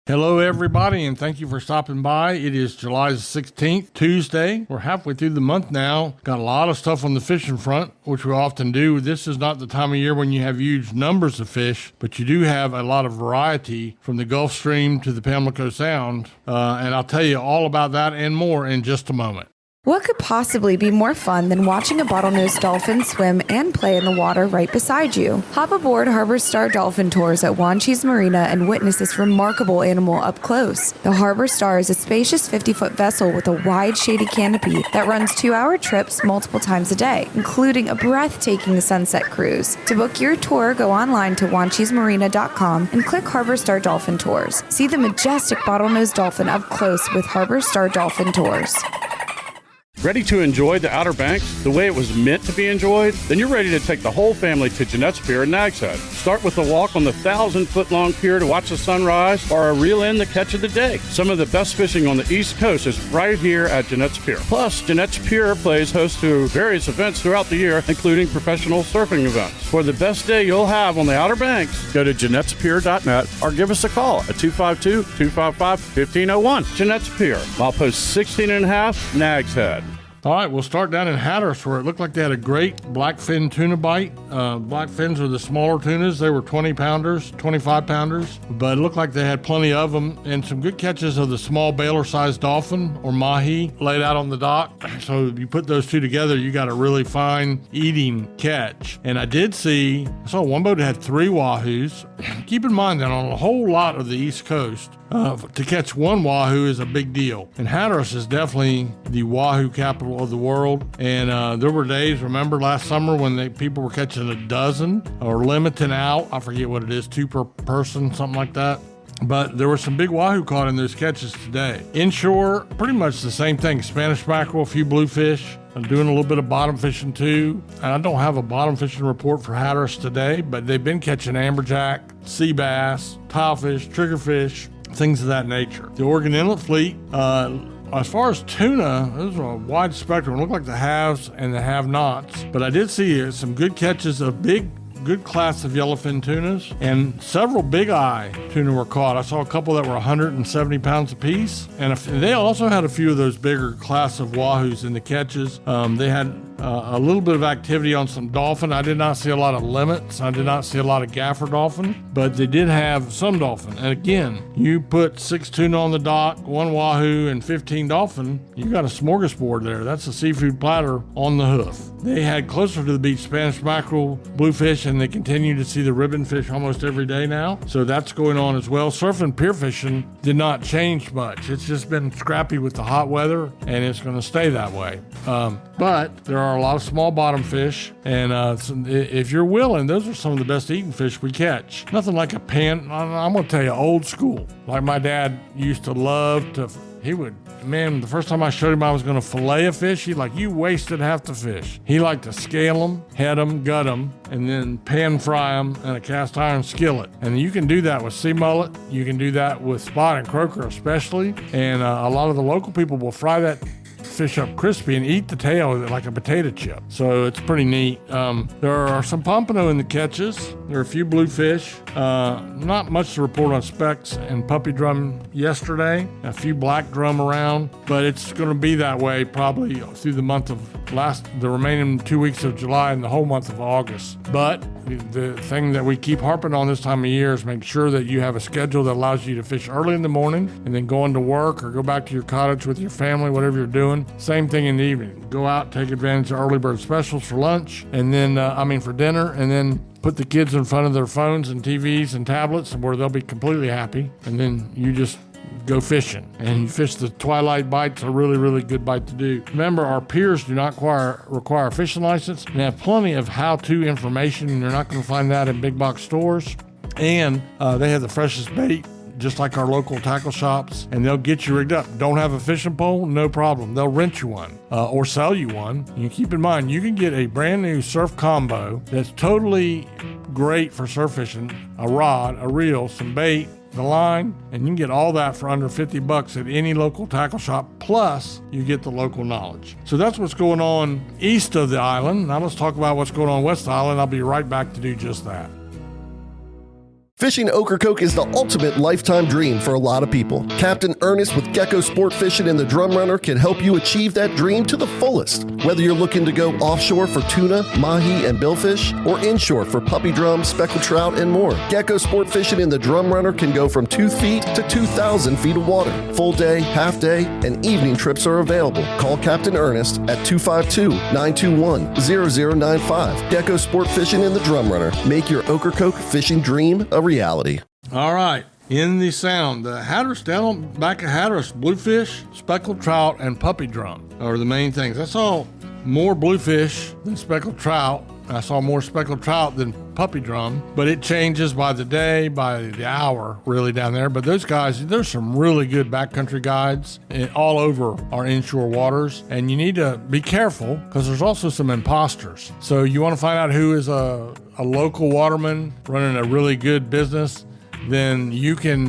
Hello, everybody, and thank you for stopping by. It is July the 16th, Tuesday. We're halfway through the month now. Got a lot of stuff on the fishing front, which we often do. This is not the time of year when you have huge numbers of fish, but you do have a lot of variety from the Gulf Stream to the Pamlico Sound, and I'll tell you all about that and more in just a moment. What could possibly be more fun than watching a bottlenose dolphin swim and play in the water right beside you? Hop aboard Harbor Star Dolphin Tours at Wanchese Marina and witness this remarkable animal up close. The Harbor Star is a spacious 50-foot vessel with a wide, shady canopy that runs 2-hour trips multiple times a day, including a breathtaking sunset cruise. To book your tour, go online to wanchesemarina.com and click Harbor Star Dolphin Tours. See the majestic bottlenose dolphin up close with Harbor Star Dolphin Tours. Ready to enjoy the Outer Banks the way it was meant to be enjoyed? Then you're ready to take the whole family to Jeanette's Pier in Nags Head. Start with a walk on the 1,000-foot-long pier to watch the sunrise or a reel in the catch of the day. Some of the best fishing on the East Coast is right here at Jeanette's Pier. Plus, Jeanette's Pier plays host to various events throughout the year, including professional surfing events. For the best day you'll have on the Outer Banks, go to Jeanette'sPier.net or give us a call at 252-255-1501. Jeanette's Pier, milepost 16.5, Nags Head. All right, we'll start down in Hatteras, where it looked like they had a great blackfin tuna bite. Blackfins are the smaller tunas. They were 20-pounders, 25-pounders, but it looked like they had plenty of them, and some good catches of the small baler-sized dolphin, or mahi, laid out on the dock. So if you put those two together, you got a really fine eating catch. And I saw one boat that had 3 wahoos. Keep in mind that on a whole lot of the East Coast, to catch one wahoo is a big deal. And Hatteras is definitely the wahoo capital of the world. And there were days, remember last summer, when people were catching a dozen or limiting out. I forget what it is, 2 per person, something like that. But there were some big wahoo caught in those catches today. Inshore, pretty much the same thing. Spanish mackerel, a few bluefish. I'm doing a little bit of bottom fishing too. And I don't have a bottom fishing report for Hatteras today, but they've been catching amberjack, sea bass, tilefish, triggerfish, things of that nature. The Oregon Inlet Fleet, as far as tuna, there's a wide spectrum. It looked like the haves and the have-nots, but I did see some good catches of good class of yellowfin tunas, and several big eye tuna were caught. I saw a couple that were 170 pounds apiece, and they also had a few of those bigger class of wahoos in the catches. They had a little bit of activity on some dolphin. I did not see a lot of limits. I did not see a lot of gaffer dolphin, but they did have some dolphin. And again, you put 6 tuna on the dock, 1 wahoo, and 15 dolphin, you got a smorgasbord there. That's a seafood platter on the hoof. They had closer to the beach Spanish mackerel, bluefish, and they continue to see the ribbon fish almost every day now. So that's going on as well. Surf and pier fishing did not change much. It's just been scrappy with the hot weather, and it's going to stay that way. But there are a lot of small bottom fish, and if you're willing, those are some of the best eating fish we catch. Nothing like a pan. I'm going to tell you, old school. Like my dad used to love to. The first time I showed him I was going to fillet a fish, he'd like, you wasted half the fish. He liked to scale them, head them, gut them, and then pan fry them in a cast iron skillet. And you can do that with sea mullet. You can do that with spot and croaker especially. And a lot of the local people will fry that fish up crispy and eat the tail like a potato chip. So it's pretty neat. There are some pompano in the catches. There are a few bluefish. Not much to report on specks and puppy drum yesterday. A few black drum around, but it's going to be that way probably through the remaining 2 weeks of July and the whole month of August. But the thing that we keep harping on this time of year is make sure that you have a schedule that allows you to fish early in the morning and then go into work or go back to your cottage with your family, whatever you're doing. Same thing in the evening. Go out, take advantage of early bird specials for lunch, and then, for dinner, and then put the kids in front of their phones and TVs and tablets where they'll be completely happy. And then you just go fishing. And you fish the twilight bites, a really, really good bite to do. Remember, our piers do not require a fishing license and have plenty of how-to information. And you're not going to find that in big box stores. And they have the freshest bait, just like our local tackle shops, and they'll get you rigged up. Don't have a fishing pole? No problem. They'll rent you one or sell you one. And keep in mind, you can get a brand new surf combo that's totally great for surf fishing, a rod, a reel, some bait, the line, and you can get all that for under $50 at any local tackle shop, plus you get the local knowledge. So that's what's going on east of the island. Now let's talk about what's going on west of the island. I'll be right back to do just that. Fishing Ocracoke is the ultimate lifetime dream for a lot of people. Captain Ernest with Gecko Sport Fishing in the Drum Runner can help you achieve that dream to the fullest. Whether you're looking to go offshore for tuna, mahi, and billfish, or inshore for puppy drum, speckled trout, and more, Gecko Sport Fishing in the Drum Runner can go from 2 feet to 2,000 feet of water. Full day, half day, and evening trips are available. Call Captain Ernest at 252-921-0095. Gecko Sport Fishing in the Drum Runner. Make your Ocracoke fishing dream a reality. All right. In the sound, the Hatteras, down back of Hatteras, bluefish, speckled trout, and puppy drum are the main things. I saw more bluefish than speckled trout. I saw more speckled trout than puppy drum, but it changes by the day, by the hour, really down there. But those guys, there's some really good backcountry guides all over our inshore waters, and you need to be careful because there's also some imposters. So you want to find out who is a local waterman running a really good business, then you can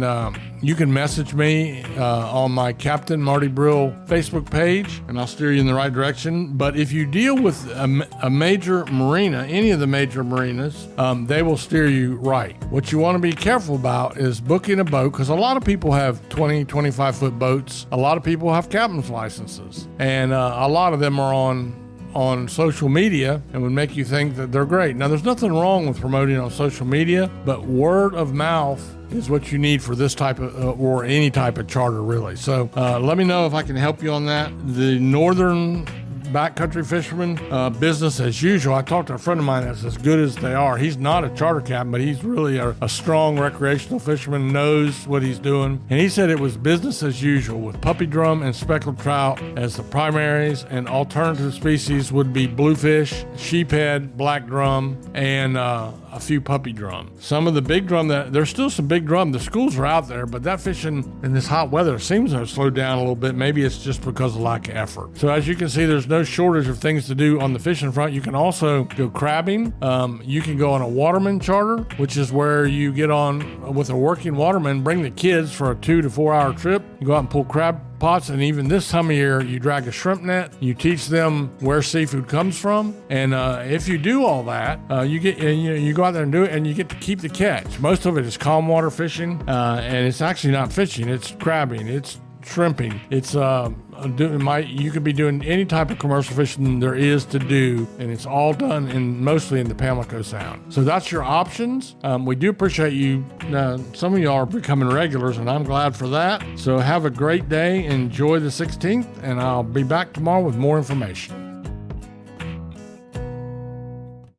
message me on my Captain Marty Brill Facebook page, and I'll steer you in the right direction. But if you deal with a major marina, any of the major marinas, they will steer you right. What you want to be careful about is booking a boat, because a lot of people have 20, 25-foot boats. A lot of people have captain's licenses, and a lot of them are on social media and would make you think that they're great. Now, there's nothing wrong with promoting on social media, but word of mouth is what you need for this type of, or any type of charter, really. So let me know if I can help you on that. The northern backcountry fisherman, business as usual. I talked to a friend of mine that's as good as they are. He's not a charter captain, but he's really a strong recreational fisherman, knows what he's doing. And he said it was business as usual with puppy drum and speckled trout as the primaries, and alternative species would be bluefish, sheephead, black drum, and a few puppy drum. Some of the big drum, there's still some big drum. The schools are out there, but that fishing in this hot weather seems to have slowed down a little bit. Maybe it's just because of lack of effort. So as you can see, there's no shortage of things to do on the fishing front. You can also go crabbing. You can go on a waterman charter, which is where you get on with a working waterman, bring the kids for a 2 to 4 hour trip. You go out and pull crab pots, and even this time of year, you drag a shrimp net. You teach them where seafood comes from, and if you do all that, you go out there and do it, and you get to keep the catch. Most of it is calm water fishing, and it's actually not fishing; it's crabbing, it's shrimping, it's you could be doing any type of commercial fishing there is to do, and it's all done mostly in the Pamlico Sound. So that's your options. We do appreciate you. Some of you are becoming regulars, and I'm glad for that. So have a great day. Enjoy the 16th, and I'll be back tomorrow with more information.